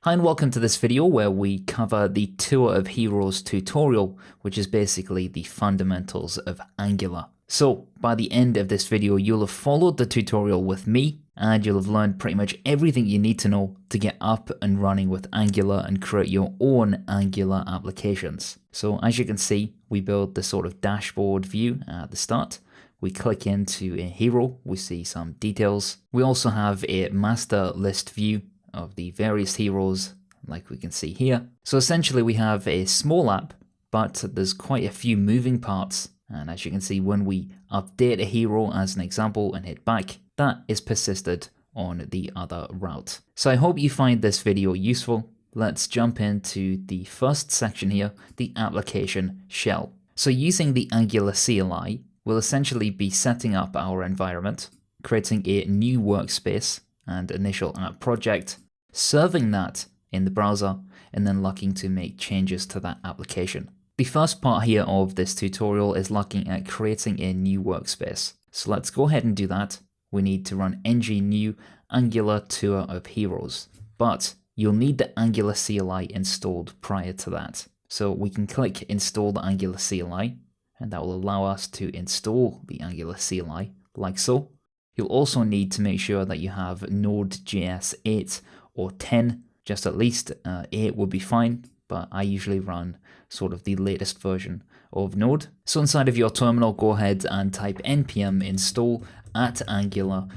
Hi and welcome to this video where we cover the Tour of Heroes tutorial, which is basically the fundamentals of Angular. So by the end of this video, you'll have followed the tutorial with me and you'll have learned pretty much everything you need to know to get up and running with Angular and create your own Angular applications. So as you can see, we build this sort of dashboard view at the start. We click into a hero, we see some details. We also have a master list view of the various heroes like we can see here. So essentially we have a small app, but there's quite a few moving parts. And as you can see, when we update a hero as an example and hit back, that is persisted on the other route. So I hope you find this video useful. Let's jump into the first section here, the application shell. So using the Angular CLI, we'll essentially be setting up our environment, creating a new workspace and initial app project, serving that in the browser, and then looking to make changes to that application. The first part here of this tutorial is looking at creating a new workspace. So let's go ahead and do that. We need to run ng new Angular Tour of Heroes, but you'll need the Angular CLI installed prior to that. So we can click install the Angular CLI, and that will allow us to install the Angular CLI like so. You'll also need to make sure that you have Node.js 8 or 10, just at least 8 would be fine, but I usually run sort of the latest version of Node. So inside of your terminal, go ahead and type npm install @angular/cli-g.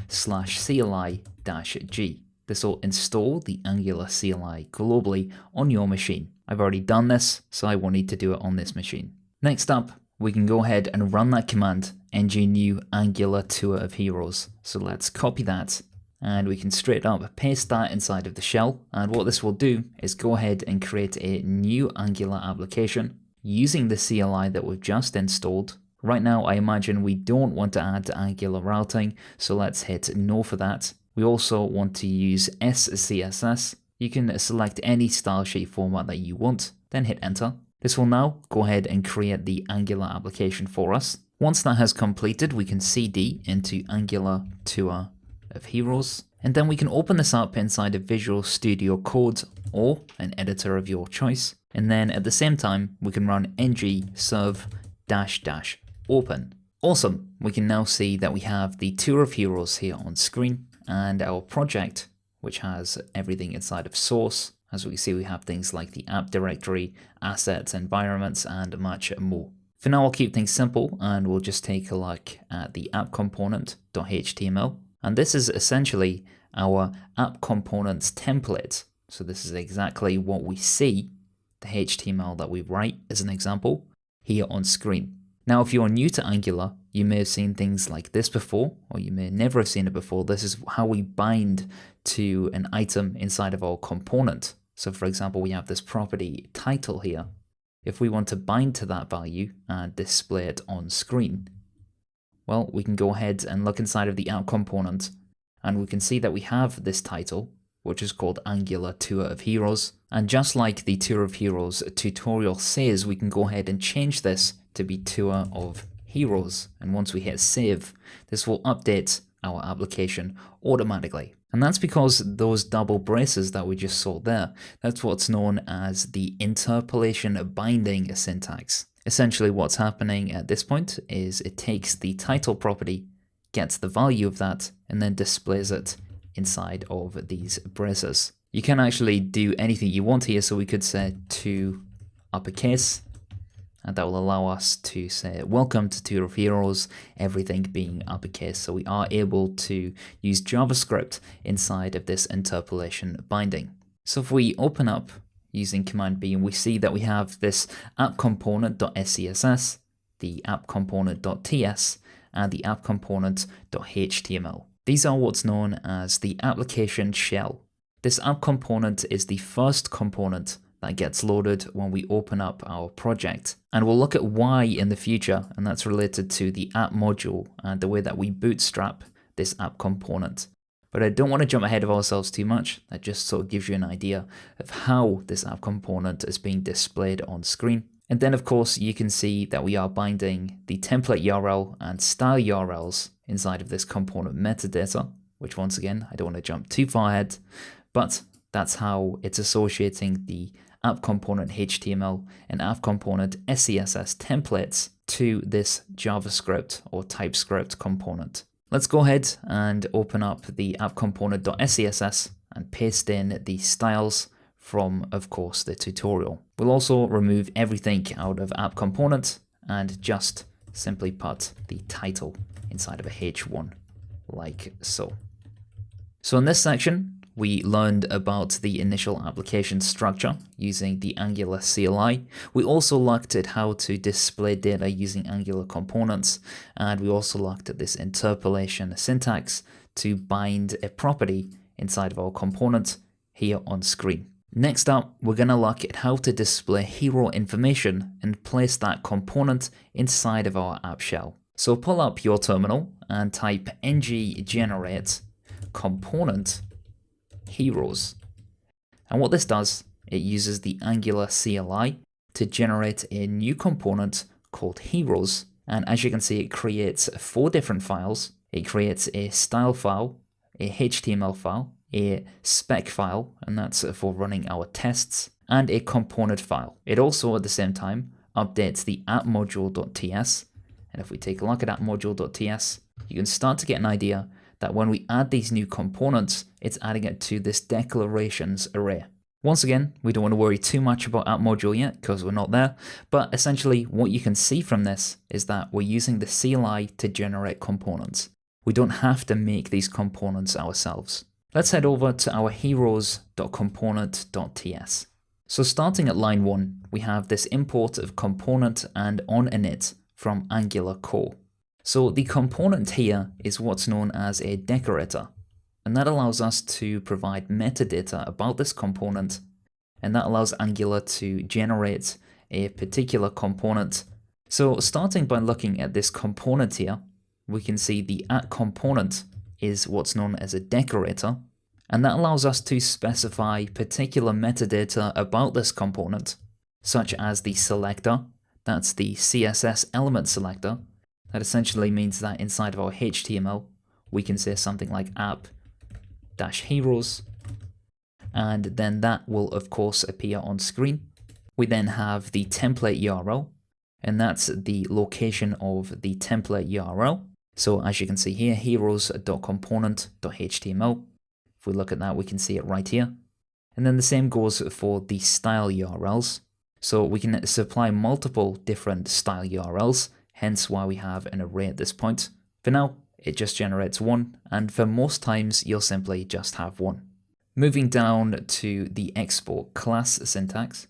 This will install the Angular CLI globally on your machine. I've already done this, so I won't need to do it on this machine. Next up, we can go ahead and run that command, ng new Angular Tour of Heroes. So let's copy that and we can straight up paste that inside of the shell. And what this will do is go ahead and create a new Angular application using the CLI that we've just installed. Right now, I imagine we don't want to add Angular routing, so let's hit no for that. We also want to use SCSS. You can select any style sheet format that you want, then hit enter. This will now go ahead and create the Angular application for us. Once that has completed, we can cd into Angular Tour of Heroes, and then we can open this up inside of Visual Studio Code or an editor of your choice. And then at the same time, we can run ng serve --open. Awesome. We can now see that we have the Tour of Heroes here on screen and our project, which has everything inside of source. As we can see, we have things like the app directory, assets, environments, and much more. For now, I'll keep things simple and we'll just take a look at the app component.html. And this is essentially our app components template. So this is exactly what we see, the HTML that we write as an example, here on screen. Now, if you're new to Angular, you may have seen things like this before, or you may never have seen it before. This is how we bind to an item inside of our component. So for example, we have this property title here. If we want to bind to that value and display it on screen, well, we can go ahead and look inside of the app component and we can see that we have this title, which is called Angular Tour of Heroes. And just like the Tour of Heroes tutorial says, we can go ahead and change this to be Tour of Heroes. And once we hit save, this will update our application automatically. And that's because those double braces that we just saw there, that's what's known as the interpolation binding syntax. Essentially what's happening at this point is it takes the title property, gets the value of that, and then displays it inside of these braces. You can actually do anything you want here, so we could say to uppercase, and that will allow us to say, welcome to Tour of Heroes, everything being uppercase. So we are able to use JavaScript inside of this interpolation binding. So if we open up using Command B, and we see that we have this app component.scss, the app component.ts, and the app component.html. These are what's known as the application shell. This app component is the first component that gets loaded when we open up our project. And we'll look at why in the future, and that's related to the app module and the way that we bootstrap this app component. But I don't want to jump ahead of ourselves too much. That just sort of gives you an idea of how this app component is being displayed on screen. And then of course you can see that we are binding the template URL and style URLs inside of this component metadata, which once again, I don't want to jump too far ahead, but That's how it's associating the app component HTML and app component SCSS templates to this JavaScript or TypeScript component. Let's go ahead and open up the app component.scss and paste in the styles from, of course, the tutorial. We'll also remove everything out of app component and just simply put the title inside of a H1 like so. So in this section, we learned about the initial application structure using the Angular CLI. We also looked at how to display data using Angular components, and we also looked at this interpolation syntax to bind a property inside of our component here on screen. Next up, we're going to look at how to display hero information and place that component inside of our app shell. So pull up your terminal and type ng generate component heroes. And what this does, it uses the Angular CLI to generate a new component called heroes. And as you can see, it creates 4 different files. It creates a style file, a HTML file, a spec file, and that's for running our tests, and a component file. It also at the same time updates the app module.ts. And if we take a look at app module.ts, you can start to get an idea that when we add these new components, it's adding it to this declarations array. Once again, we don't want to worry too much about app module yet because we're not there, but essentially what you can see from this is that we're using the CLI to generate components. We don't have to make these components ourselves. Let's head over to our heroes.component.ts. So starting at line 1, we have this import of component and onInit from Angular core. So the component here is what's known as a decorator, and that allows us to provide metadata about this component, and that allows Angular to generate a particular component. So starting by looking at this component here, we can see the at component is what's known as a decorator, and that allows us to specify particular metadata about this component, such as the selector, that's the CSS element selector. That essentially means that inside of our HTML, we can say something like app-heroes, and then that will of course appear on screen. We then have the template URL, and that's the location of the template URL. So as you can see here, heroes.component.html. If we look at that, we can see it right here. And then the same goes for the style URLs. So we can supply multiple different style URLs, hence why we have an array at this point. For now, it just generates 1, and for most times, you'll simply just have 1. Moving down to the export class syntax,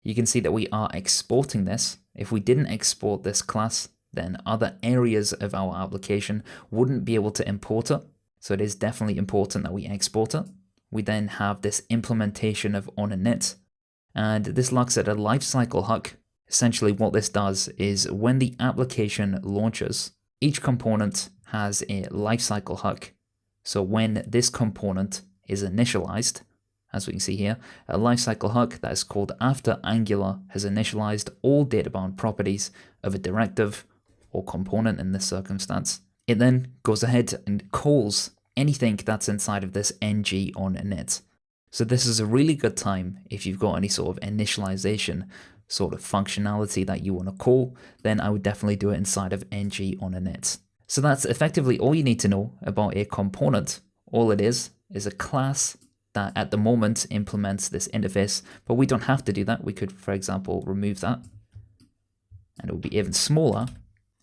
you can see that we are exporting this. If we didn't export this class, then other areas of our application wouldn't be able to import it. So it is definitely important that we export it. We then have this implementation of onInit, and this looks at a lifecycle hook. Essentially what this does is when the application launches, each component has a lifecycle hook. So when this component is initialized, as we can see here, a lifecycle hook that is called after Angular has initialized all data-bound properties of a directive or component in this circumstance. It then goes ahead and calls anything that's inside of this ng onInit. So this is a really good time if you've got any sort of initialization sort of functionality that you want to call, then I would definitely do it inside of ng onInit. So that's effectively all you need to know about a component. All it is a class that at the moment implements this interface, but we don't have to do that. We could, for example, remove that and it will be even smaller.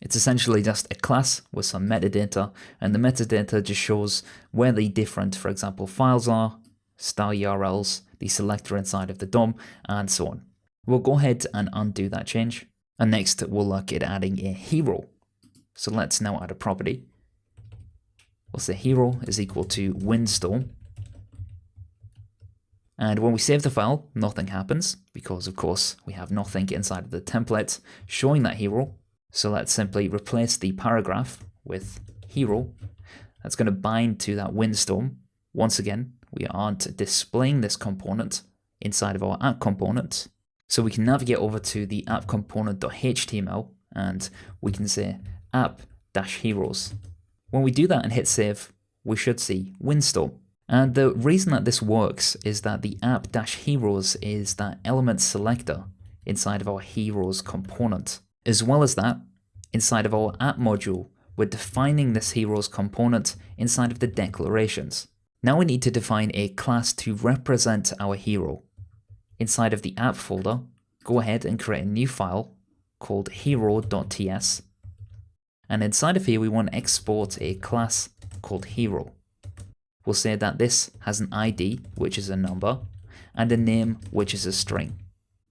It's essentially just a class with some metadata, and the metadata just shows where the different, for example, files are, style URLs, the selector inside of the DOM, and so on. We'll go ahead and undo that change. And next we'll look at adding a hero. So let's now add a property. We'll say hero is equal to windstorm. And when we save the file, nothing happens because of course we have nothing inside of the template showing that hero. So let's simply replace the paragraph with hero. That's going to bind to that windstorm. Once again, we aren't displaying this component inside of our app component. So we can navigate over to the app component.html and we can say app-heroes. When we do that and hit save, we should see windstorm. And the reason that this works is that the app-heroes is that element selector inside of our heroes component. As well as that, inside of our app module, we're defining this heroes component inside of the declarations. Now we need to define a class to represent our hero. Inside of the app folder, go ahead and create a new file called hero.ts. And inside of here, we want to export a class called hero. We'll say that this has an ID, which is a number, and a name, which is a string.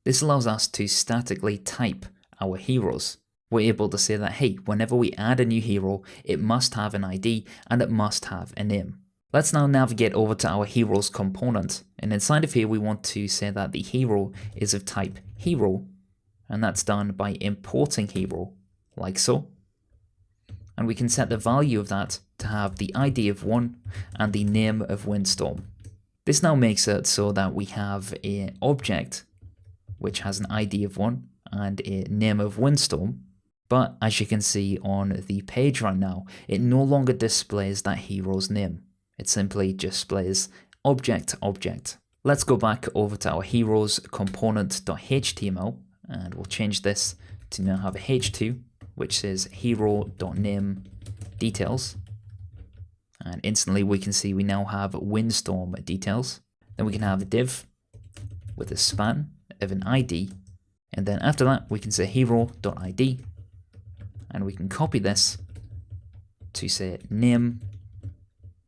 This allows us to statically type our heroes. We're able to say that, hey, whenever we add a new hero, it must have an ID and it must have a name. Let's now navigate over to our heroes component. And inside of here, we want to say that the hero is of type hero. And that's done by importing hero, like so. And we can set the value of that to have the ID of 1 and the name of Windstorm. This now makes it so that we have an object which has an ID of 1 and a name of Windstorm. But as you can see on the page right now, it no longer displays that hero's name. It simply displays object. Let's go back over to our heroes component.html and we'll change this to now have a h2, which says hero.name details. And instantly we can see we now have Windstorm details. Then we can have a div with a span of an ID. And then after that, we can say hero.id. And we can copy this to say name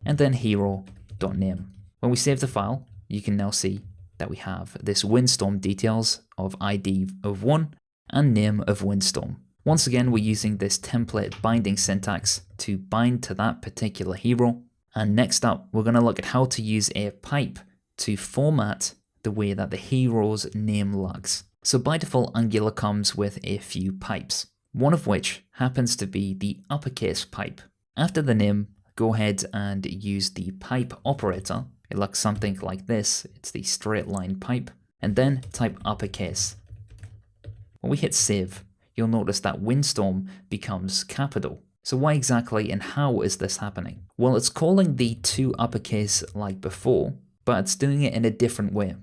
and then hero.name. When we save the file, you can now see that we have this Windstorm details of ID of 1 and name of Windstorm. Once again, we're using this template binding syntax to bind to that particular hero. And next up, we're going to look at how to use a pipe to format the way that the hero's name looks. So by default, Angular comes with a few pipes, one of which happens to be the uppercase pipe. After the name, go ahead and use the pipe operator. It looks something like this. It's the straight line pipe. And then type uppercase. When we hit save, you'll notice that Windstorm becomes capital. So why exactly and how is this happening? Well, it's calling the two uppercase like before, but it's doing it in a different way.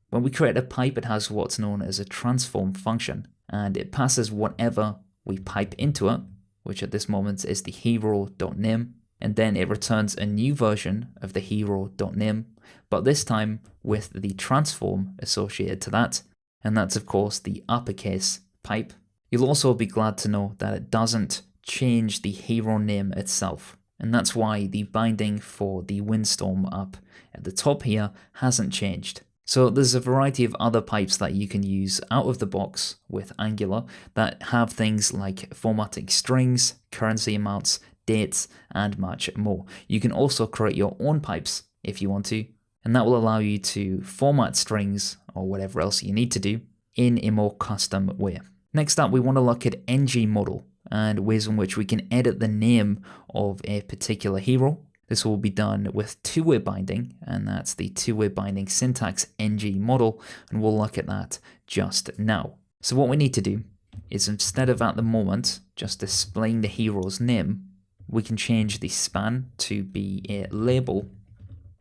When we create a pipe, it has what's known as a transform function, and it passes whatever we pipe into it, which at this moment is the hero.name, and then it returns a new version of the hero.name, but this time with the transform associated to that, and that's of course the uppercase pipe. You'll also be glad to know that it doesn't change the hero name itself, and that's why the binding for the Windstorm up at the top here hasn't changed. So there's a variety of other pipes that you can use out of the box with Angular that have things like formatting strings, currency amounts, dates, and much more. You can also create your own pipes if you want to, and that will allow you to format strings or whatever else you need to do in a more custom way. Next up, we want to look at ng model and ways in which we can edit the name of a particular hero. This will be done with two-way binding, and that's the two-way binding syntax ng model, and we'll look at that just now. So what we need to do is, instead of at the moment just displaying the hero's name, we can change the span to be a label,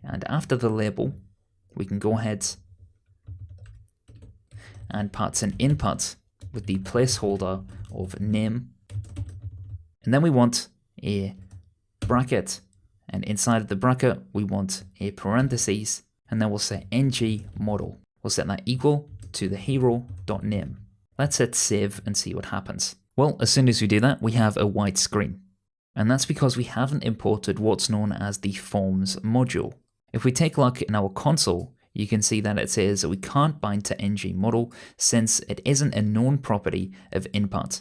and after the label, we can go ahead and pass an input with the placeholder of name, and then we want a bracket, and inside of the bracket we want a parentheses, and then we'll say ng model. We'll set that equal to the hero.name. Let's hit save and see what happens. Well, as soon as we do that, we have a white screen, and that's because we haven't imported what's known as the forms module. If we take a look in our console, you can see that it says that we can't bind to ng model since it isn't a known property of input.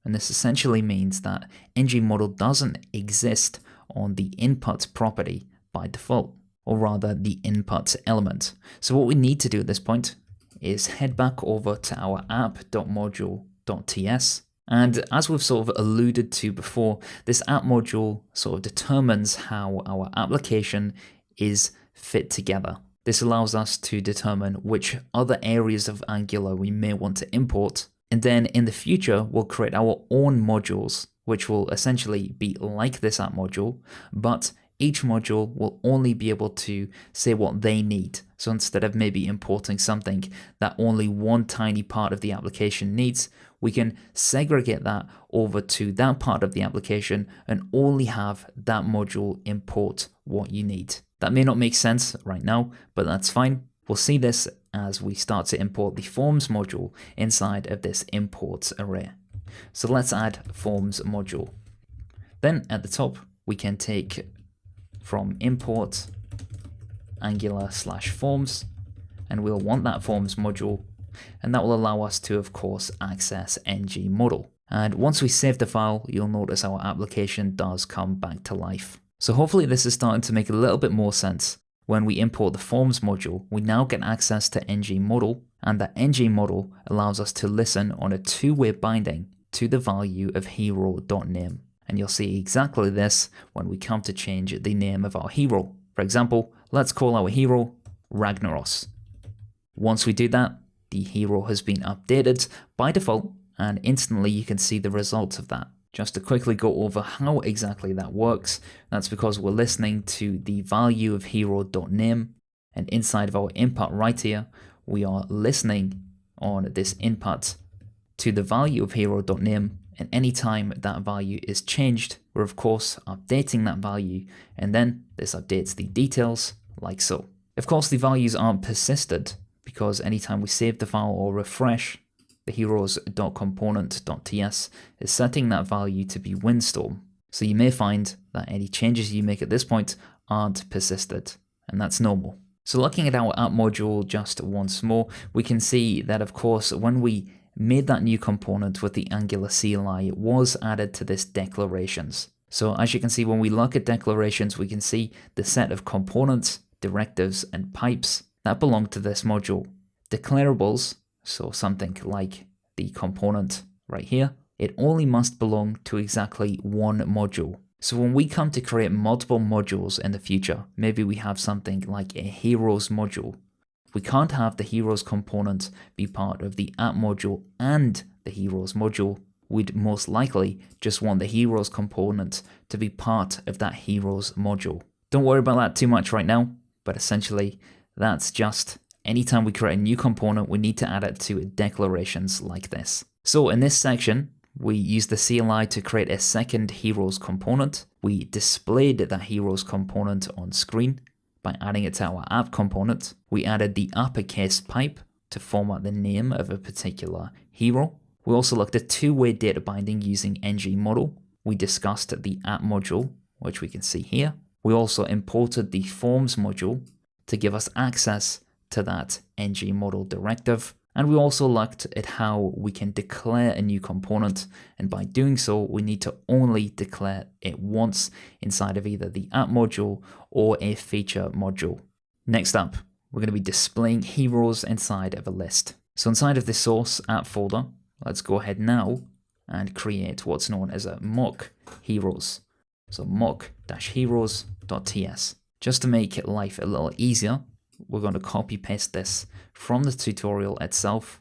And this essentially means that ng model doesn't exist on the input property by default, or rather the input element. So what we need to do at this point is head back over to our app.module.ts. And as we've sort of alluded to before, this app module sort of determines how our application is fit together. This allows us to determine which other areas of Angular we may want to import, and then in the future we'll create our own modules, which will essentially be like this app module, but each module will only be able to say what they need. So instead of maybe importing something that only one tiny part of the application needs, we can segregate that over to that part of the application and only have that module import what you need. That may not make sense right now, but that's fine. We'll see this as we start to import the forms module inside of this imports array. So let's add forms module. Then at the top, we can take from import Angular/forms, and we'll want that forms module, and that will allow us to, of course, access ngModel. And once we save the file, you'll notice our application does come back to life. So hopefully this is starting to make a little bit more sense. When we import the forms module, we now get access to ngModel, and that ngModel allows us to listen on a two-way binding to the value of hero.name. And you'll see exactly this when we come to change the name of our hero. For example, let's call our hero Ragnaros. Once we do that, the hero has been updated by default, and instantly you can see the results of that. Just to quickly go over how exactly that works, that's because we're listening to the value of hero.name, and inside of our input right here, we are listening on this input to the value of hero.name, and anytime that value is changed, we're of course updating that value, and then this updates the details like so. Of course, the values aren't persisted because anytime we save the file or refresh, the heroes.component.ts is setting that value to be windstorm. So you may find that any changes you make at this point aren't persisted, and that's normal. So looking at our app module just once more, we can see that of course when we made that new component with the Angular CLI, it was added to this declarations. So as you can see, when we look at declarations, we can see the set of components, directives, and pipes that belong to this module. Declarables, so something like the component right here, it only must belong to exactly one module. So when we come to create multiple modules in the future, maybe we have something like a heroes module. We can't have the heroes component be part of the app module and the heroes module. We'd most likely just want the heroes component to be part of that heroes module. Don't worry about that too much right now, but essentially that's just anytime we create a new component, we need to add it to declarations like this. So in this section, we use the CLI to create a second heroes component. We displayed that heroes component on screen by adding it to our app component. We added the uppercase pipe to format the name of a particular hero. We also looked at two-way data binding using ngModel. We discussed the app module, which we can see here. We also imported the forms module to give us access to that ngModel directive. And we also looked at how we can declare a new component, and by doing so, we need to only declare it once inside of either the app module or a feature module. Next up, we're going to be displaying heroes inside of a list. So inside of the source app folder, let's go ahead now and create what's known as a mock heroes. So mock-heroes.ts. Just to make life a little easier, we're going to copy paste this from the tutorial itself.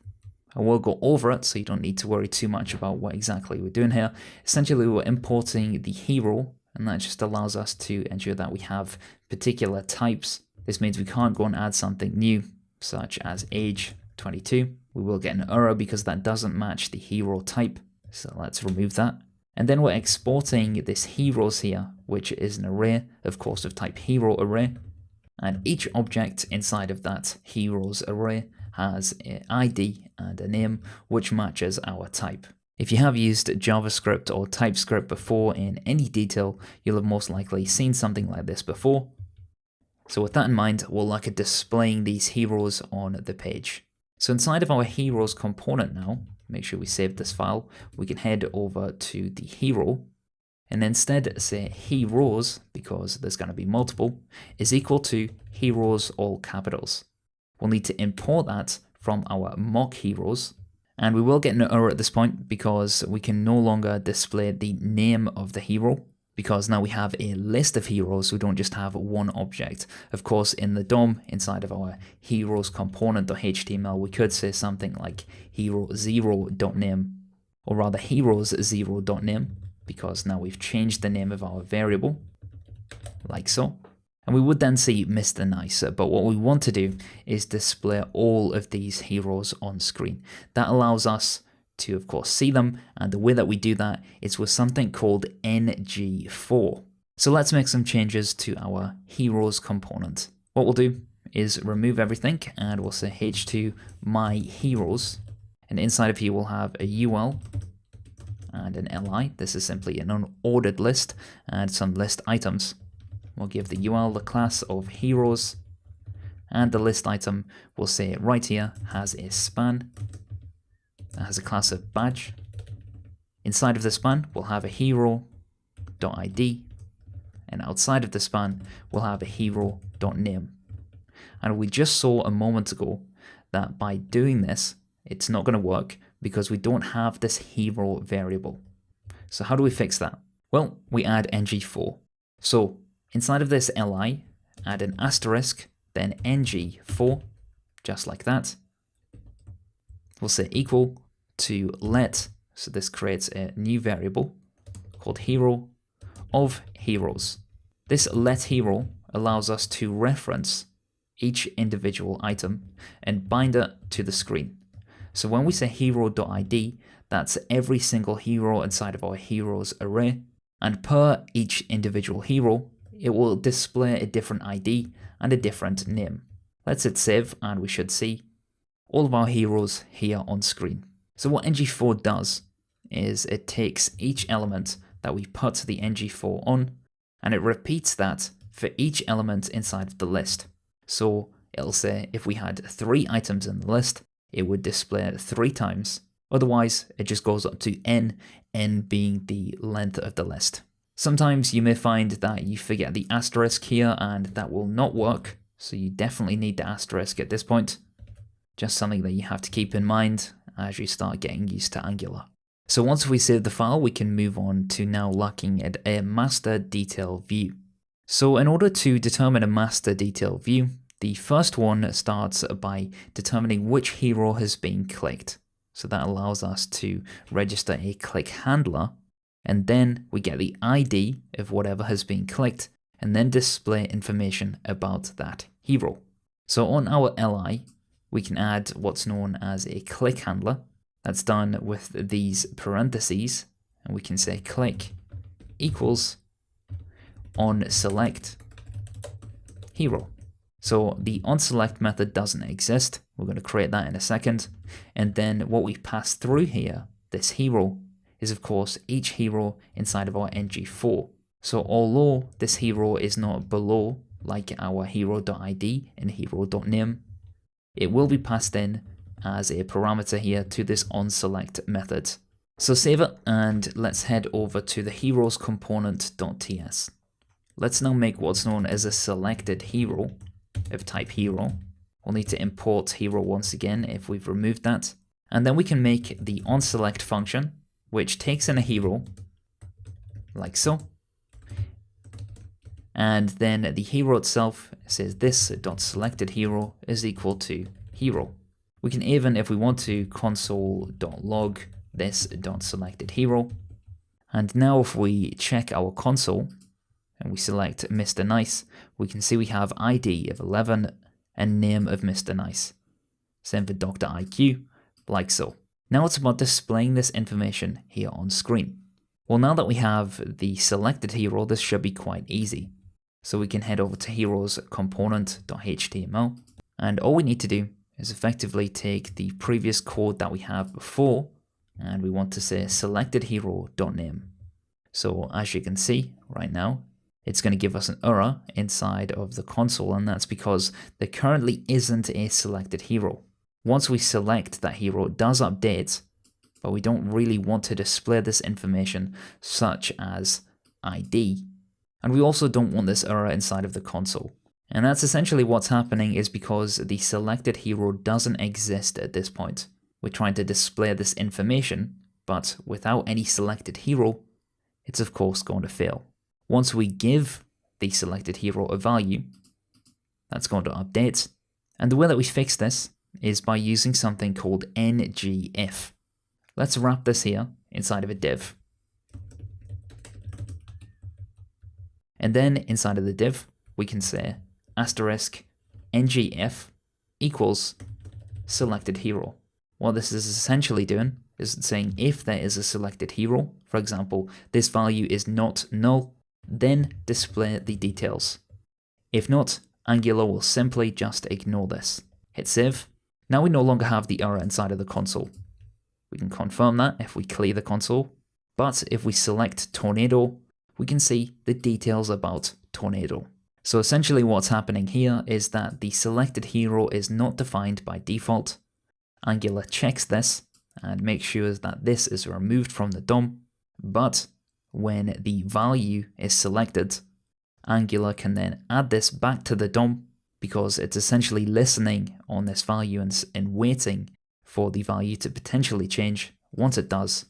I will go over it so you don't need to worry too much about what exactly we're doing here. Essentially, we're importing the hero, and that just allows us to ensure that we have particular types. This means we can't go and add something new, such as age 22. We will get an error because that doesn't match the hero type. So let's remove that. And then we're exporting this heroes here, which is an array, of course, of type hero array. And each object inside of that heroes array has an ID and a name which matches our type. If you have used JavaScript or TypeScript before in any detail, you'll have most likely seen something like this before. So with that in mind, we'll look at displaying these heroes on the page. So inside of our heroes component now, make sure we save this file, we can head over to the hero, and instead say heroes, because there's going to be multiple, is equal to heroes all capitals. We'll need to import that from our mock heroes, and we will get an error at this point because we can no longer display the name of the hero, because now we have a list of heroes, we don't just have one object. Of course, in the DOM, inside of our heroes component.html, we could say something like hero0.name, or rather heroes0.name, because now we've changed the name of our variable. like so. And we would then see Mr. Nice, but what we want to do is display all of these heroes on screen. That allows us to, of course, see them, and the way that we do that is with something called ng4. So let's make some changes to our heroes component. What we'll do is remove everything, and we'll say h2 my heroes, and inside of here we'll have a ul and an li. This is simply an unordered list and some list items. We'll give the ul the class of heroes, and the list item we'll say right here has a span that has a class of badge. Inside of the span we'll have a hero.id, and outside of the span we'll have a hero.name. And we just saw a moment ago that by doing this it's not going to work because we don't have this hero variable. So how do we fix that? Well, we add ng4. So inside of this li, add an asterisk, then ng4, just like that. We'll say equal to let, so this creates a new variable called hero of heroes. This let hero allows us to reference each individual item and bind it to the screen. So when we say hero.id, that's every single hero inside of our heroes array, and per each individual hero, it will display a different ID and a different name. Let's hit save, and we should see all of our heroes here on screen. So what ng4 does is it takes each element that we put the ng4 on, and it repeats that for each element inside of the list. So it'll say if we had 3 items in the list, it would display it 3 times. Otherwise, it just goes up to n being the length of the list. Sometimes you may find that you forget the asterisk here, and that will not work. So you definitely need the asterisk at this point. Just something that you have to keep in mind as you start getting used to Angular. So once we save the file, we can move on to now looking at a master detail view. So in order to determine a master detail view, the first one starts by determining which hero has been clicked. So that allows us to register a click handler, and then we get the ID of whatever has been clicked, and then display information about that hero. So on our li, we can add what's known as a click handler. That's done with these parentheses, and we can say click equals on select hero. So the onSelect method doesn't exist. We're going to create that in a second. And then what we pass through here, this hero, is of course each hero inside of our ng4. So although this hero is not below like our hero.id and hero.name, it will be passed in as a parameter here to this onSelect method. So save it, and let's head over to the heroes component.ts. Let's now make what's known as a selected hero of type hero. We'll need to import hero once again if we've removed that. And then we can make the onSelect function, which takes in a hero, like so. And then the hero itself says this .selected hero is equal to hero. We can even, if we want to, console.log this .selected hero. And now if we check our console and we select Mr. Nice, we can see we have ID of 11 and name of Mr. Nice. Same for Dr. IQ, like so. Now it's about displaying this information here on screen. Well, now that we have the selected hero, this should be quite easy. So we can head over to heroes component.html, and all we need to do is effectively take the previous code that we have before, and we want to say selected hero.name. So as you can see right now, it's going to give us an error inside of the console, and that's because there currently isn't a selected hero. Once we select that hero, it does update, but we don't really want to display this information such as ID. And we also don't want this error inside of the console. And that's essentially what's happening, is because the selected hero doesn't exist at this point. We're trying to display this information, but without any selected hero, it's of course going to fail. Once we give the selected hero a value, that's going to update. And the way that we fix this is by using something called ngIf. Let's wrap this here inside of a div. And then inside of the div, we can say asterisk ngif equals selected hero. What this is essentially doing is saying if there is a selected hero, for example, this value is not null, then display the details. If not, Angular will simply just ignore this. Hit save. Now we no longer have the error inside of the console. We can confirm that if we clear the console, but if we select Tornado, we can see the details about Tornado. So essentially what's happening here is that the selected hero is not defined by default. Angular checks this and makes sure that this is removed from the DOM, but when the value is selected, Angular can then add this back to the DOM because it's essentially listening on this value and waiting for the value to potentially change. Once it does,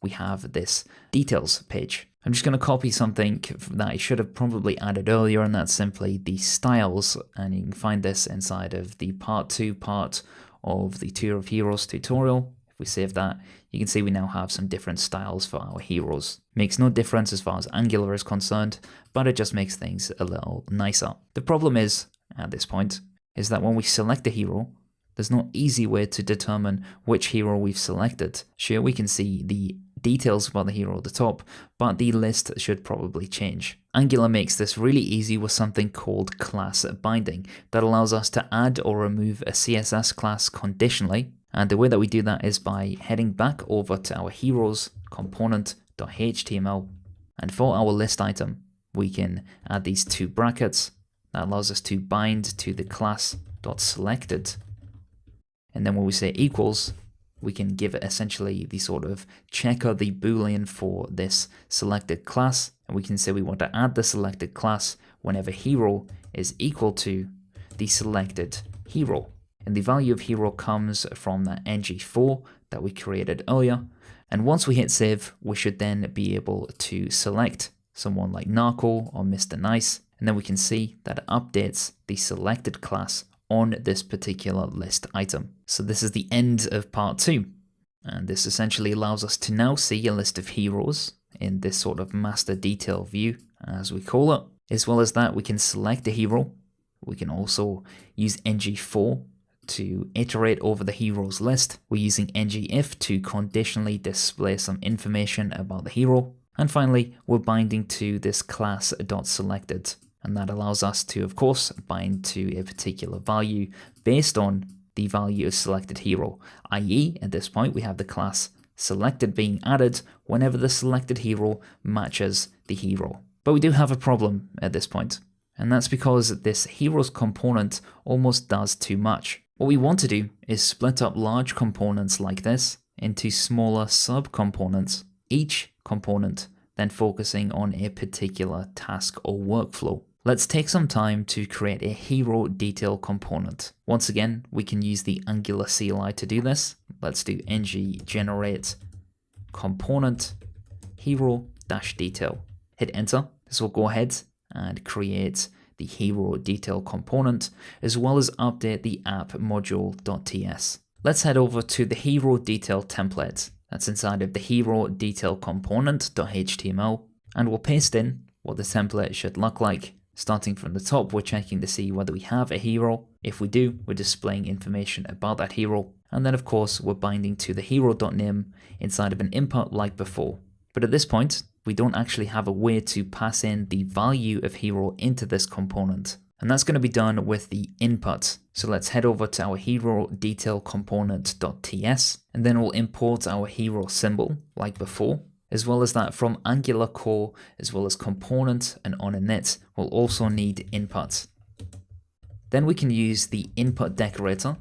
we have this details page. I'm just going to copy something that I should have probably added earlier, and that's simply the styles, and you can find this inside of the part 2 part of the Tour of Heroes tutorial. If we save that, you can see we now have some different styles for our heroes. Makes no difference as far as Angular is concerned, but it just makes things a little nicer. The problem is, at this point, is that when we select a hero, there's no easy way to determine which hero we've selected. Sure, we can see the details about the hero at the top, but the list should probably change. Angular makes this really easy with something called class binding that allows us to add or remove a CSS class conditionally, and the way that we do that is by heading back over to our heroes component.html, and for our list item we can add these 2 brackets that allows us to bind to the class.selected, and then when we say equals, we can give it essentially the sort of checker, the boolean for this selected class, and we can say we want to add the selected class whenever hero is equal to the selected hero. And the value of hero comes from that ng4 that we created earlier. And once we hit save, we should then be able to select someone like Narco or Mr. Nice, and then we can see that it updates the selected class on this particular list item. So this is the end of part 2, and this essentially allows us to now see a list of heroes in this sort of master detail view, as we call it. As well as that, we can select a hero. We can also use ng4 to iterate over the heroes list. We're using ngif to conditionally display some information about the hero. And finally, we're binding to this class.selected. And that allows us to, of course, bind to a particular value based on the value of selected hero, i.e. at this point we have the class selected being added whenever the selected hero matches the hero. But we do have a problem at this point, and that's because this heroes component almost does too much. What we want to do is split up large components like this into smaller sub-components, each component then focusing on a particular task or workflow. Let's take some time to create a hero detail component. Once again, we can use the Angular CLI to do this. Let's do ng generate component hero-detail. Hit enter. This will go ahead and create the hero detail component, as well as update the app module.ts. Let's head over to the hero detail template. That's inside of the hero detail component.html, and we'll paste in what the template should look like. Starting from the top, we're checking to see whether we have a hero. If we do, we're displaying information about that hero. And then of course, we're binding to the hero.name inside of an input like before. But at this point, we don't actually have a way to pass in the value of hero into this component. And that's going to be done with the input. So let's head over to our hero detail component.ts, and then we'll import our hero symbol like before. As well as that, from Angular core, as well as component and on init, we'll also need input. Then we can use the input decorator,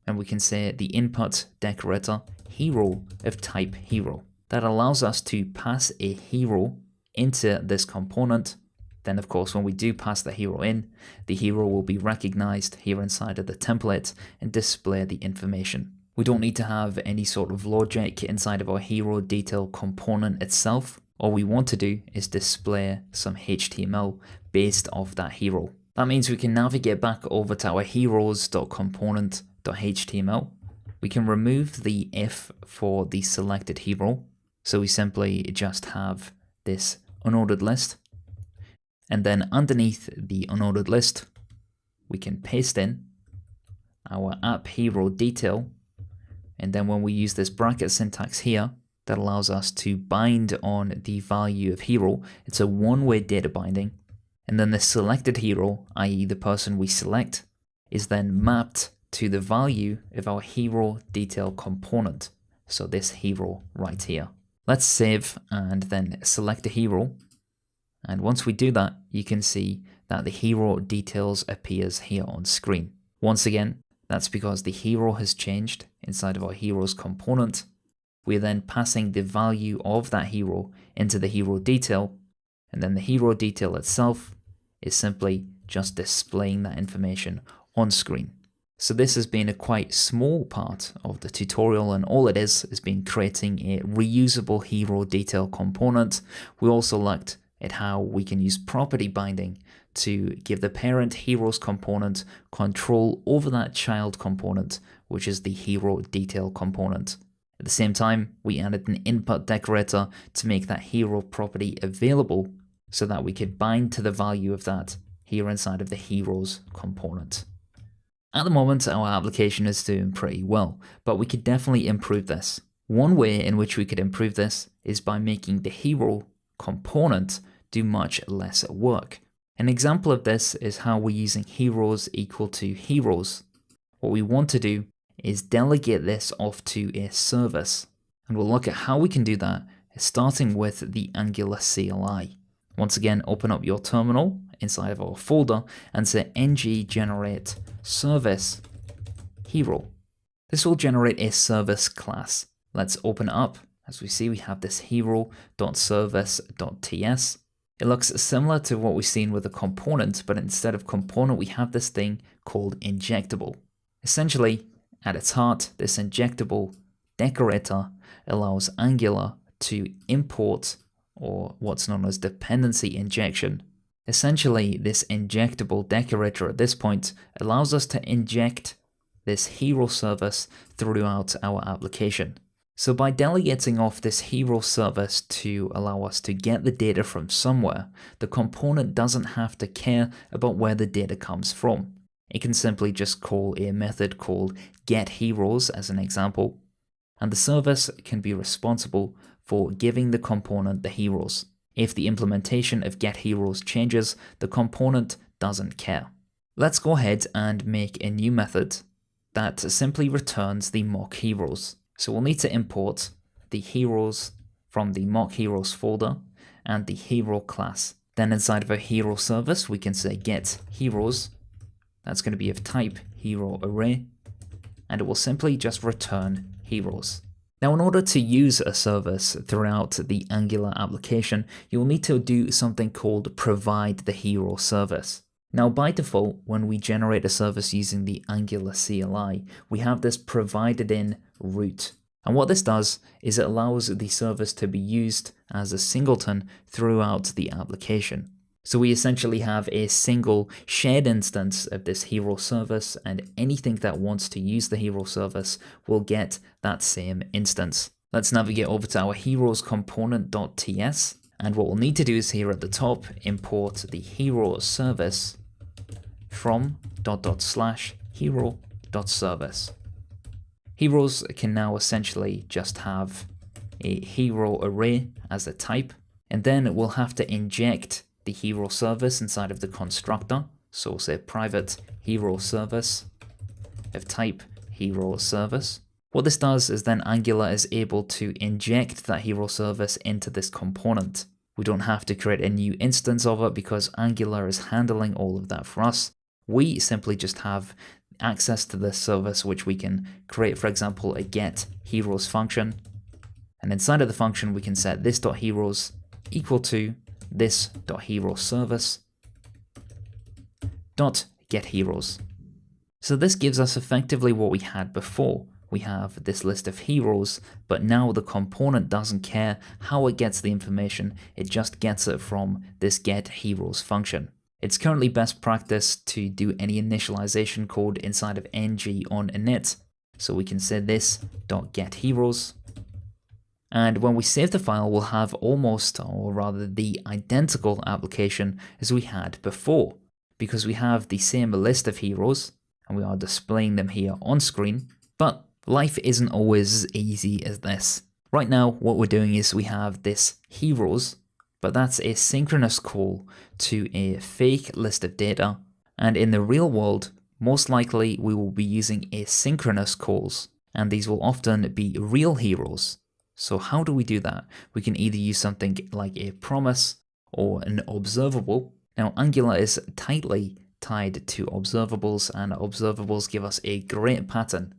and we can say the input decorator hero of type hero. That allows us to pass a hero into this component. Then of course, when we do pass the hero in, the hero will be recognized here inside of the template and display the information. We don't need to have any sort of logic inside of our hero detail component itself. All we want to do is display some HTML based off that hero. That means we can navigate back over to our heroes.component.html. We can remove the if for the selected hero. So we simply just have this unordered list And then underneath the unordered list, we can paste in our app hero detail. And then when we use this bracket syntax here, that allows us to bind on the value of hero. It's a one-way data binding. And then the selected hero, i.e. the person we select, is then mapped to the value of our hero detail component. So this hero right here. Let's save and then select a hero. And once we do that, you can see that the hero details appears here on screen. Once again, that's because the hero has changed inside of our heroes component. We're then passing the value of that hero into the hero detail, and then the hero detail itself is simply just displaying that information on screen. So this has been a quite small part of the tutorial, and all it is been creating a reusable hero detail component. We also looked at how we can use property binding to give the parent heroes component control over that child component, which is the hero detail component. At the same time, we added an input decorator to make that hero property available so that we could bind to the value of that here inside of the heroes component. At the moment, our application is doing pretty well, but we could definitely improve this. One way in which we could improve this is by making the hero component do much less work. An example of this is how we're using heroes equal to heroes. What we want to do is delegate this off to a service. And we'll look at how we can do that, starting with the Angular CLI. Once again, open up your terminal inside of our folder and say ng generate service hero. This will generate a service class. Let's open it up. As we see, we have this hero.service.ts. It looks similar to what we've seen with a component, but instead of component, we have this thing called injectable. Essentially, at its heart, this injectable decorator allows Angular to import, or what's known as dependency injection. Essentially, this injectable decorator at this point allows us to inject this hero service throughout our application. So by delegating off this hero service to allow us to get the data from somewhere, the component doesn't have to care about where the data comes from. It can simply just call a method called getHeroes as an example, and the service can be responsible for giving the component the heroes. If the implementation of getHeroes changes, the component doesn't care. Let's go ahead and make a new method that simply returns the mock heroes. So we'll need to import the heroes from the mock heroes folder and the hero class. Then inside of our hero service, we can say get heroes. That's going to be of type hero array, and it will simply just return heroes. Now, in order to use a service throughout the Angular application, you'll need to do something called provide the hero service. Now, by default, when we generate a service using the Angular CLI, we have this provided in root. And what this does is it allows the service to be used as a singleton throughout the application. So we essentially have a single shared instance of this hero service, and anything that wants to use the hero service will get that same instance. Let's navigate over to our heroes component.ts, and what we'll need to do is here at the top, import the hero service from /hero.service. Heroes can now essentially just have a hero array as a type, and then we'll have to inject the hero service inside of the constructor. So we'll say private hero service of type hero service. What this does is then Angular is able to inject that hero service into this component. We don't have to create a new instance of it because Angular is handling all of that for us. We simply just have access to this service, which we can create, for example, a get heroes function. And inside of the function, we can set this.heroes equal to this.heroeservice.getHeroes. So this gives us effectively what we had before. We have this list of heroes, but now the component doesn't care how it gets the information, it just gets it from this getHeroes function. It's currently best practice to do any initialization code inside of ng on init. So we can say this.getHeroes, And when we save the file, we'll have almost, or rather the identical application as we had before, because we have the same list of heroes and we are displaying them here on screen. But life isn't always as easy as this. Right now, what we're doing is we have this heroes, but that's a synchronous call to a fake list of data. And in the real world, most likely we will be using asynchronous calls, and these will often be real heroes. So how do we do that? We can either use something like a promise or an observable. Now Angular is tightly tied to observables, and observables give us a great pattern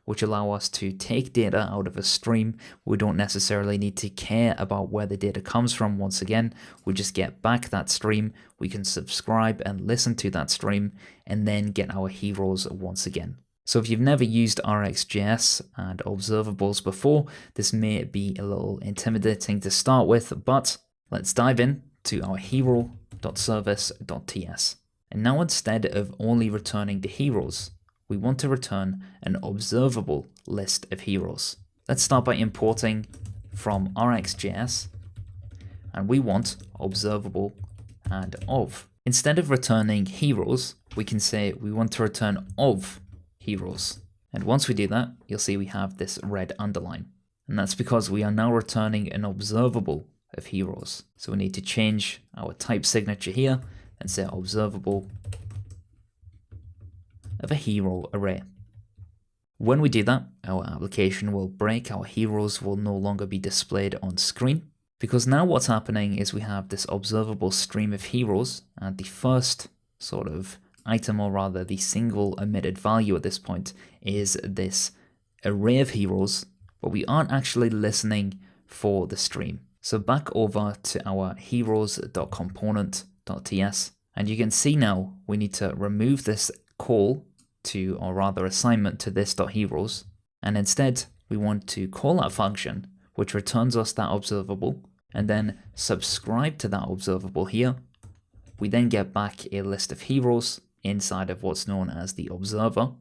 which allow us to take data out of a stream. We don't necessarily need to care about where the data comes from. Once again, we just get back that stream. We can subscribe and listen to that stream and then get our heroes once again. So if you've never used RxJS and observables before, this may be a little intimidating to start with, but let's dive in to our hero.service.ts. And now instead of only returning the heroes, we want to return an observable list of heroes. Let's start by importing from RxJS, and we want observable and of. Instead of returning heroes, we can say we want to return of heroes. And once we do that, you'll see we have this red underline. And that's because we are now returning an observable of heroes. So we need to change our type signature here and say observable of a hero array. When we do that, our application will break, our heroes will no longer be displayed on screen, because now what's happening is we have this observable stream of heroes, and the first sort of item, or rather the single emitted value at this point, is this array of heroes, but we aren't actually listening for the stream. So back over to our heroes.component.ts, and you can see now we need to remove this call to, or rather assignment to this.heroes, and instead we want to call that function which returns us that observable and then subscribe to that observable here. We then get back a list of heroes inside of what's known as the observer,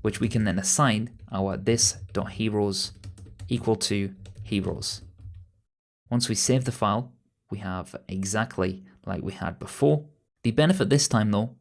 which we can then assign our this.heroes equal to heroes. Once we save the file, we have exactly like we had before. The benefit this time though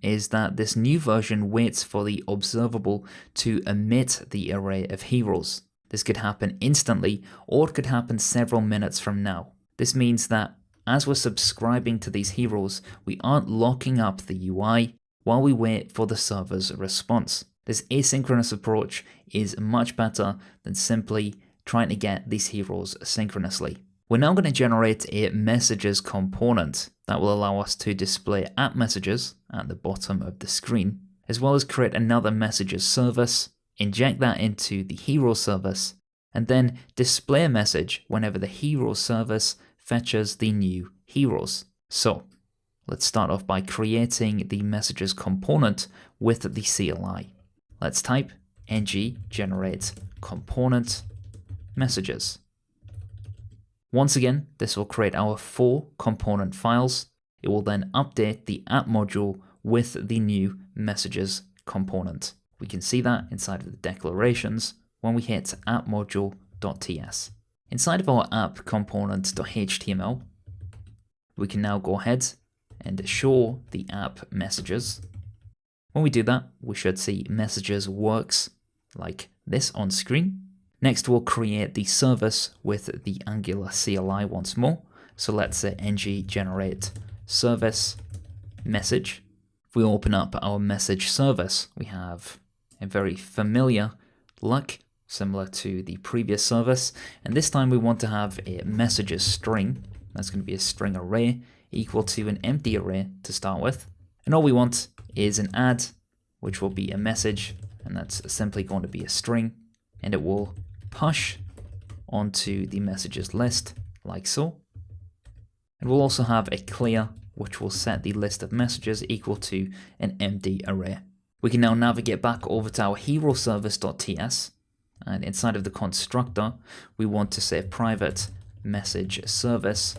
is that this new version waits for the observable to emit the array of heroes. This could happen instantly, or it could happen several minutes from now. This means that as we're subscribing to these heroes, we aren't locking up the UI while we wait for the server's response. This asynchronous approach is much better than simply trying to get these heroes synchronously. We're now going to generate a messages component that will allow us to display app messages at the bottom of the screen, as well as create another messages service, inject that into the hero service, and then display a message whenever the hero service fetches the new heroes. So let's start off by creating the messages component with the CLI. Let's type ng generate component messages. Once again, this will create our 4 component files. It will then update the app module with the new messages component. We can see that inside of the declarations when we hit app-module.ts. Inside of our app component.html, we can now go ahead and show the app messages. When we do that, we should see messages works like this on screen. Next, we'll create the service with the Angular CLI once more. So let's say ng generate service message. If we open up our message service, we have a very familiar look, similar to the previous service. And this time we want to have a messages string. That's going to be a string array equal to an empty array to start with. And all we want is an add, which will be a message, and that's simply going to be a string, and it will push onto the messages list like so. And we'll also have a clear, which will set the list of messages equal to an empty array. We can now navigate back over to our hero service.ts, and inside of the constructor, we want to say private message service,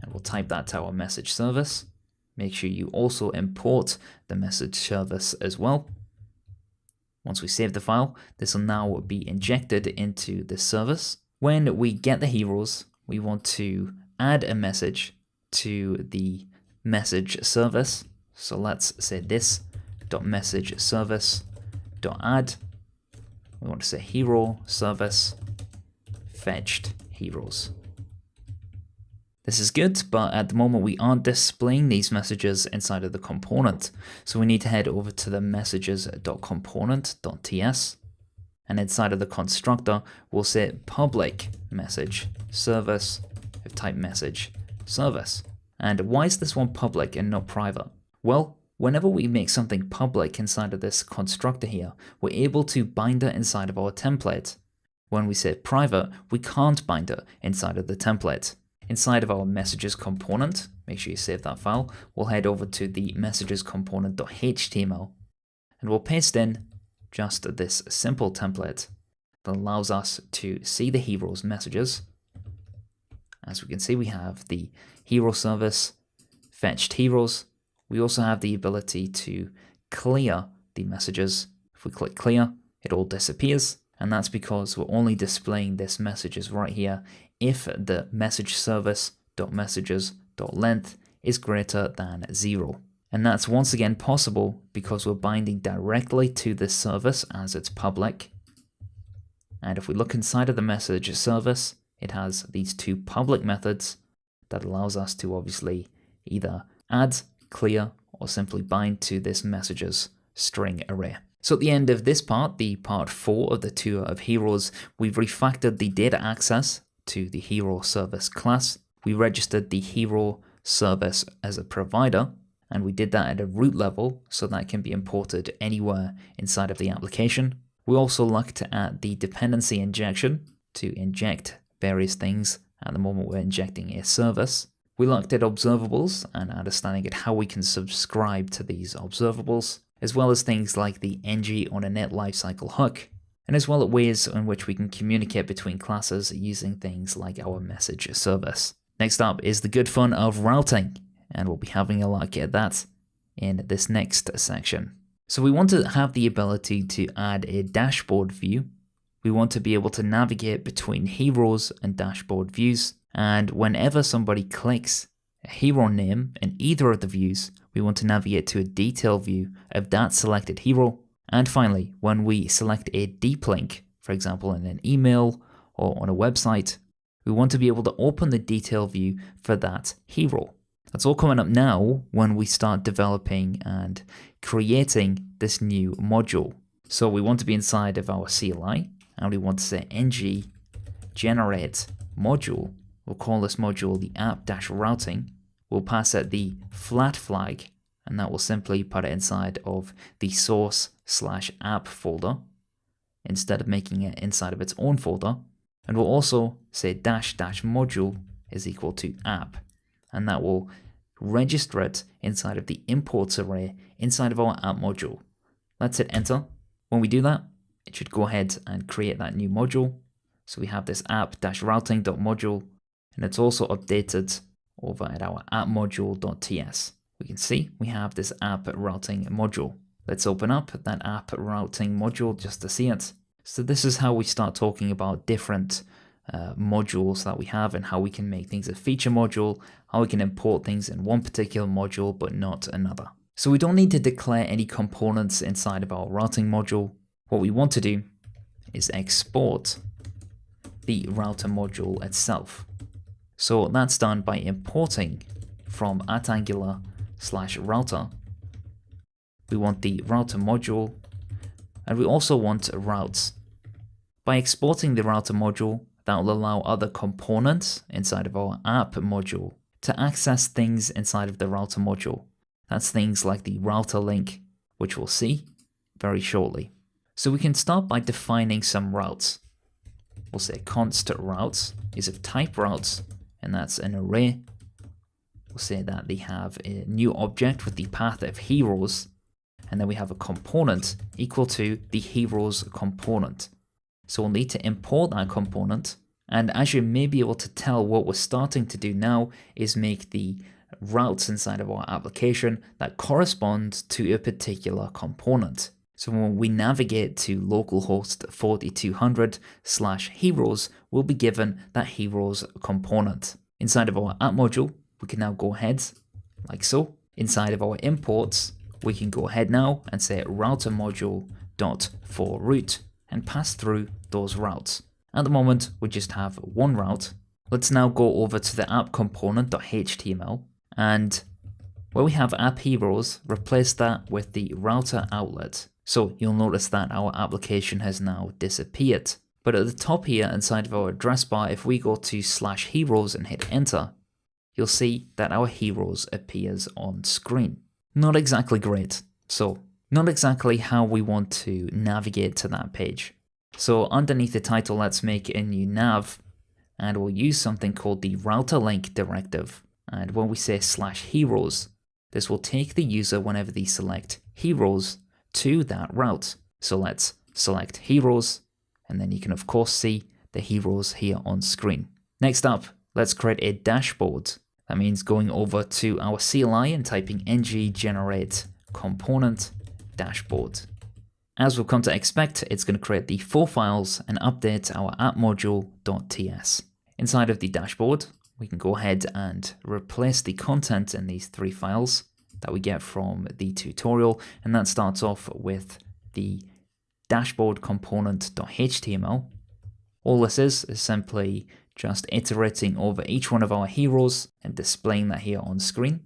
and we'll type that to our message service. Make sure you also import the message service as well. Once we save the file, this will now be injected into the service. When we get the heroes, we want to add a message to the message service. So let's say this.message service.add. We want to say hero service fetched heroes. This is good, but at the moment we aren't displaying these messages inside of the component. So we need to head over to the messages.component.ts, and inside of the constructor, we'll say public message service of type message service. And why is this one public and not private? Well, whenever we make something public inside of this constructor here, we're able to bind it inside of our template. When we say private, we can't bind it inside of the template. Inside of our messages component, make sure you save that file, we'll head over to the messages component.html, and we'll paste in just this simple template that allows us to see the heroes messages. As we can see, we have the hero service fetched heroes. We also have the ability to clear the messages. If we click clear, it all disappears, and that's because we're only displaying this messages right here if the message service.messages.length is greater than 0. And that's once again possible because we're binding directly to this service as it's public. And if we look inside of the message service, it has these two public methods that allows us to obviously either add, clear, or simply bind to this messages string array. So at the end of this part, the part 4 of the tour of heroes, we've refactored the data access to the hero service class. We registered the hero service as a provider, and we did that at a root level so that can be imported anywhere inside of the application. We also looked at the dependency injection to inject various things. At the moment we're injecting a service. We looked at observables and understanding at how we can subscribe to these observables, as well as things like the ng on a net lifecycle hook, and as well as ways in which we can communicate between classes using things like our message service. Next up is the good fun of routing, and we'll be having a look at that in this next section. So we want to have the ability to add a dashboard view. We want to be able to navigate between heroes and dashboard views, and whenever somebody clicks a hero name in either of the views, we want to navigate to a detail view of that selected hero. And finally, when we select a deep link, for example in an email or on a website, we want to be able to open the detail view for that hero. That's all coming up now when we start developing and creating this new module. So we want to be inside of our CLI, and we want to say ng generate module. We'll call this module the app-routing. We'll pass it the flat flag, and that will simply put it inside of the source/app folder instead of making it inside of its own folder. And we'll also say --module is equal to app, and that will register it inside of the imports array inside of our app module. Let's hit enter. When we do that, it should go ahead and create that new module. So we have this app-routing.module, and it's also updated over at our app-module.ts. We can see we have this app routing module. Let's open up that app routing module just to see it. So this is how we start talking about different modules that we have and how we can make things a feature module, how we can import things in one particular module but not another. So we don't need to declare any components inside of our routing module. What we want to do is export the router module itself. So that's done by importing from @angular/router. We want the router module, and we also want routes. By exporting the router module, that will allow other components inside of our app module to access things inside of the router module. That's things like the router link, which we'll see very shortly. So we can start by defining some routes. We'll say const routes is of type routes, and that's an array. We'll say that they have a new object with the path of heroes, and then we have a component equal to the heroes component. So we'll need to import that component, and as you may be able to tell, what we're starting to do now is make the routes inside of our application that correspond to a particular component. So when we navigate to localhost 4200/heroes, we'll be given that heroes component. Inside of our app module, we can now go ahead like so. Inside of our imports, we can go ahead now and say router module dot for route and pass through those routes. At the moment, we just have one route. Let's now go over to the app component.html, and where we have app heroes, replace that with the router outlet. So you'll notice that our application has now disappeared. But at the top here inside of our address bar, if we go to /heroes and hit enter, you'll see that our heroes appears on screen. Not exactly great. So not exactly how we want to navigate to that page. So underneath the title, let's make a new nav, and we'll use something called the router link directive. And when we say /heroes, this will take the user whenever they select heroes to that route. So let's select heroes, and then you can of course see the heroes here on screen. Next up, let's create a dashboard. That means going over to our CLI and typing ng generate component dashboard. As we've come to expect, it's going to create the 4 files and update our app module.ts. Inside of the dashboard, we can go ahead and replace the content in these 3 files that we get from the tutorial, and that starts off with the dashboard component.html. All this is simply just iterating over each one of our heroes and displaying that here on screen.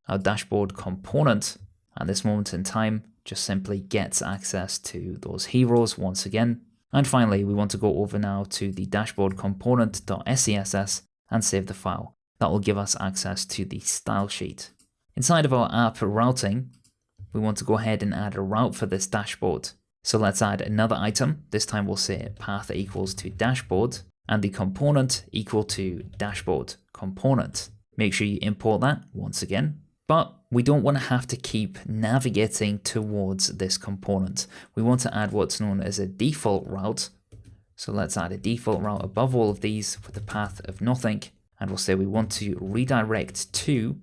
Our dashboard component at this moment in time just simply gets access to those heroes once again. And finally, we want to go over now to the dashboard component.scss and save the file. That will give us access to the style sheet. Inside of our app routing, we want to go ahead and add a route for this dashboard. So let's add another item. This time we'll say path equals to dashboard and the component equal to dashboard component. Make sure you import that once again. But we don't want to have to keep navigating towards this component. We want to add what's known as a default route. So let's add a default route above all of these with a path of nothing. And we'll say we want to redirect to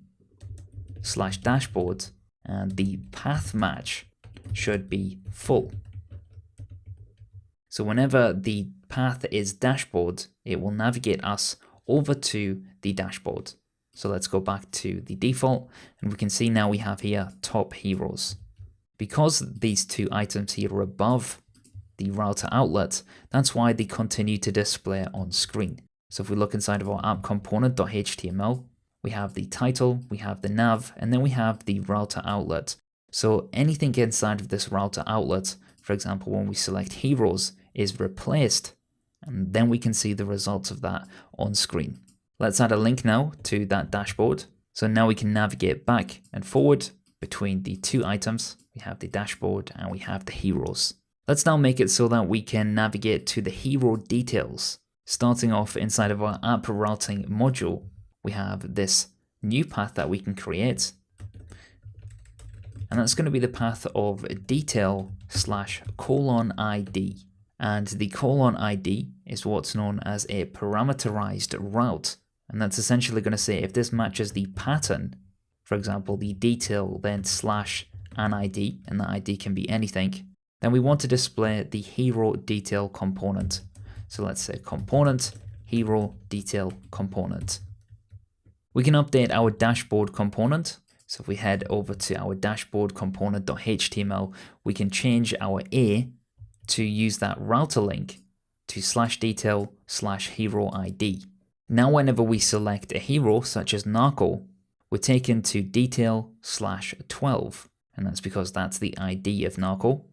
/dashboard, and the path match should be full. So whenever the path is dashboard, it will navigate us over to the dashboard. So let's go back to the default, and we can see now we have here top heroes. Because these 2 items here are above the router outlet, that's why they continue to display on screen. So if we look inside of our app component.html, we have the title, we have the nav, and then we have the router outlet. So anything inside of this router outlet, for example, when we select heroes, is replaced, and then we can see the results of that on screen. Let's add a link now to that dashboard. So now we can navigate back and forward between the 2 items. We have the dashboard and we have the heroes. Let's now make it so that we can navigate to the hero details. Starting off inside of our app routing module, we have this new path that we can create. And that's going to be the path of detail/:ID. And the :ID is what's known as a parameterized route. And that's essentially going to say if this matches the pattern, for example, the detail, then /an ID, and that ID can be anything, then we want to display the hero detail component. So let's say component, hero detail component. We can update our dashboard component. So if we head over to our dashboard component.html, we can change our A to use that router link to /detail/hero ID. Now whenever we select a hero such as Narco, we're taken to detail/12, and that's because that's the ID of Narco.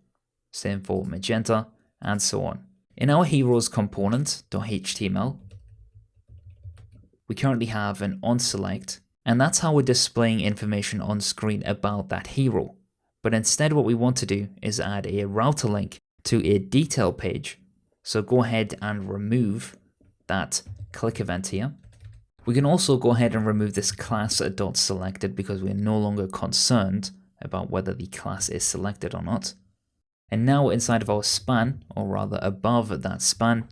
Same for magenta, and so on. In our heroes component.html, we currently have an onSelect, and that's how we're displaying information on screen about that hero. But instead what we want to do is add a router link to a detail page. So go ahead and remove that click event here. We can also go ahead and remove this class.selected because we're no longer concerned about whether the class is selected or not. And now inside of our span, or rather above that span,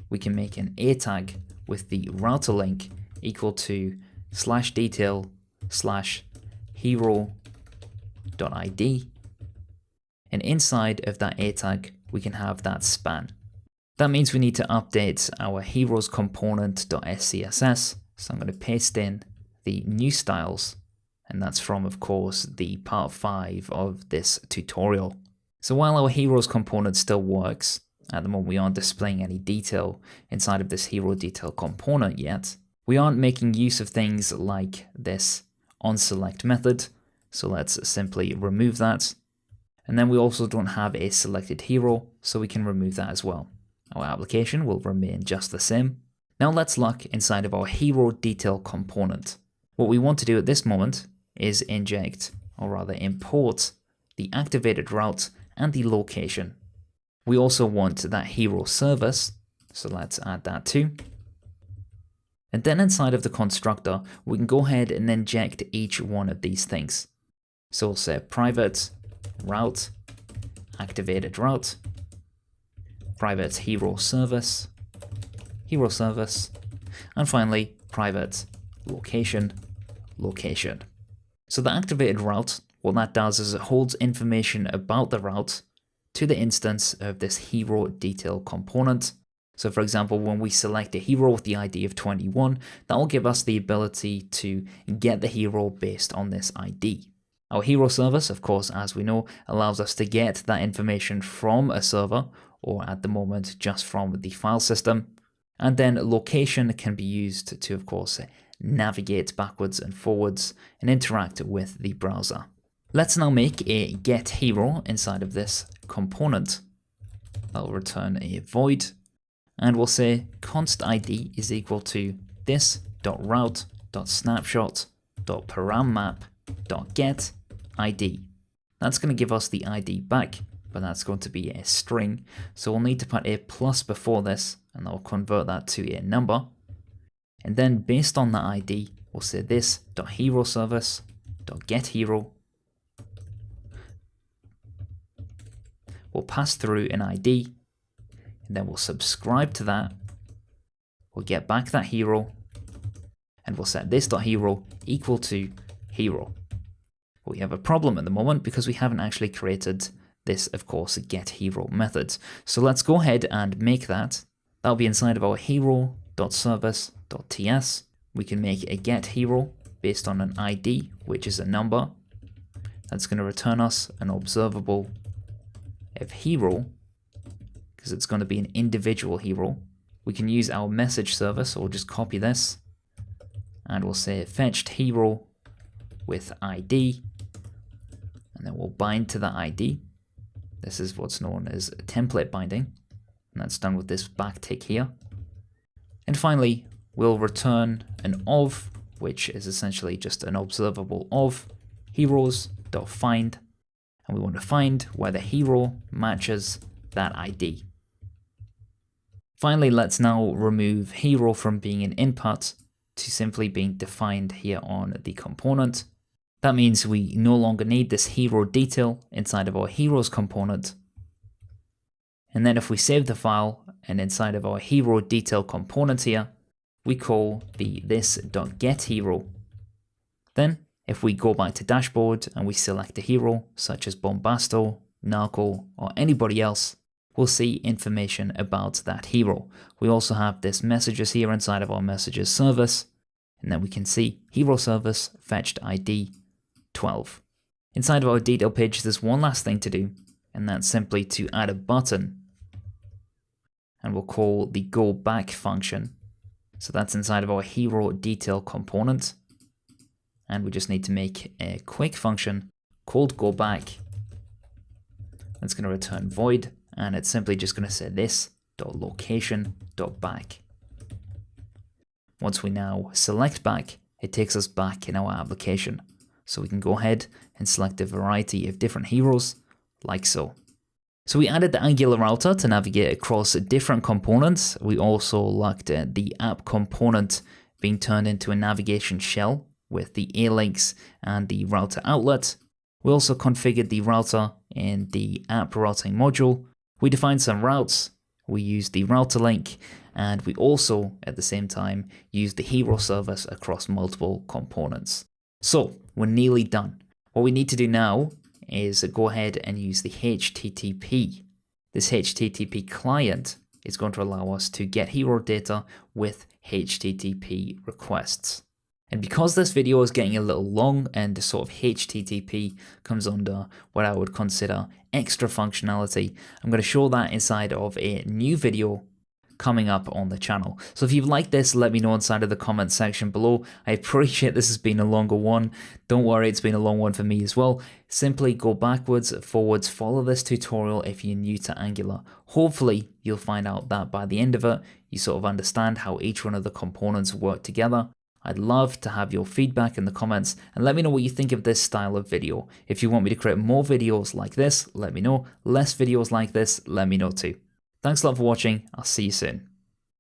we can make an A tag with the router link equal to /detail/hero.id. And inside of that A tag, we can have that span. That means we need to update our heroes component.scss. So I'm going to paste in the new styles, and that's from, of course, the part 5 of this tutorial. So while our heroes component still works, at the moment we aren't displaying any detail inside of this hero detail component yet, we aren't making use of things like this onSelect method. So let's simply remove that. And then we also don't have a selected hero, so we can remove that as well. Our application will remain just the same. Now let's look inside of our hero detail component. What we want to do at this moment is inject, or rather import, the activated route and the location. We also want that hero service, so let's add that too. And then inside of the constructor, we can go ahead and inject each one of these things. So we'll say private route, activated route, private hero service, and finally private location. So the activated route, what that does is it holds information about the route to the instance of this hero detail component. So for example, when we select a hero with the ID of 21, that will give us the ability to get the hero based on this ID. Our hero service, of course, as we know, allows us to get that information from a server, or at the moment just from the file system. And then location can be used to, of course, navigate backwards and forwards and interact with the browser. Let's now make a get hero inside of this component. I'll return a void, and we'll say const ID is equal to this.route.snapshot.parammap.get ID. That's going to give us the ID back, but that's going to be a string. So we'll need to put a plus before this, and that will convert that to a number. And then based on that ID, we'll say this.heroservice.getHero. We'll pass through an ID, and then we'll subscribe to that. We'll get back that hero, and we'll set this.hero equal to hero. We have a problem at the moment because we haven't actually created this, of course, get hero method. So let's go ahead and make that. That'll be inside of our hero.service.ts. We can make a get hero based on an ID, which is a number. That's going to return us an observable of hero, because it's going to be an individual hero. We can use our message service, or just copy this, and we'll say fetched hero with ID, and then we'll bind to that ID. This is what's known as template binding, and that's done with this backtick here. And finally, we'll return an of, which is essentially just an observable of heroes.find, and we want to find where the hero matches that ID. Finally, let's now remove hero from being an input to simply being defined here on the component. That means we no longer need this hero detail inside of our heroes component. And then if we save the file, and inside of our hero detail component here, we call the this.getHero. Then if we go back to dashboard and we select a hero such as Bombasto, Narco, or anybody else, we'll see information about that hero. We also have this messages here inside of our messages service, and then we can see hero service fetched ID 12. Inside of our detail page, there's one last thing to do, and that's simply to add a button, and we'll call the go back function. So that's inside of our hero detail component, and we just need to make a quick function called go back. It's going to return void, and it's simply just going to say this.location.back. Once we now select back, it takes us back in our application. So we can go ahead and select a variety of different heroes, like so. So we added the Angular router to navigate across different components. We also looked at the app component being turned into a navigation shell with the A-links and the router outlet. We also configured the router in the app routing module. We defined some routes, we used the router link, and we also, at the same time, used the hero service across multiple components. So we're nearly done. What we need to do now is go ahead and use the HTTP. This HTTP client is going to allow us to get hero data with HTTP requests. And because this video is getting a little long and sort of HTTP comes under what I would consider extra functionality, I'm going to show that inside of a new video coming up on the channel. So if you've liked this, let me know inside of the comment section below. I appreciate this has been a longer one. Don't worry, it's been a long one for me as well. Simply go backwards, forwards, follow this tutorial if you're new to Angular. Hopefully you'll find out that by the end of it, you sort of understand how each one of the components work together. I'd love to have your feedback in the comments and let me know what you think of this style of video. If you want me to create more videos like this, let me know. Less videos like this, let me know too. Thanks a lot for watching. I'll see you soon.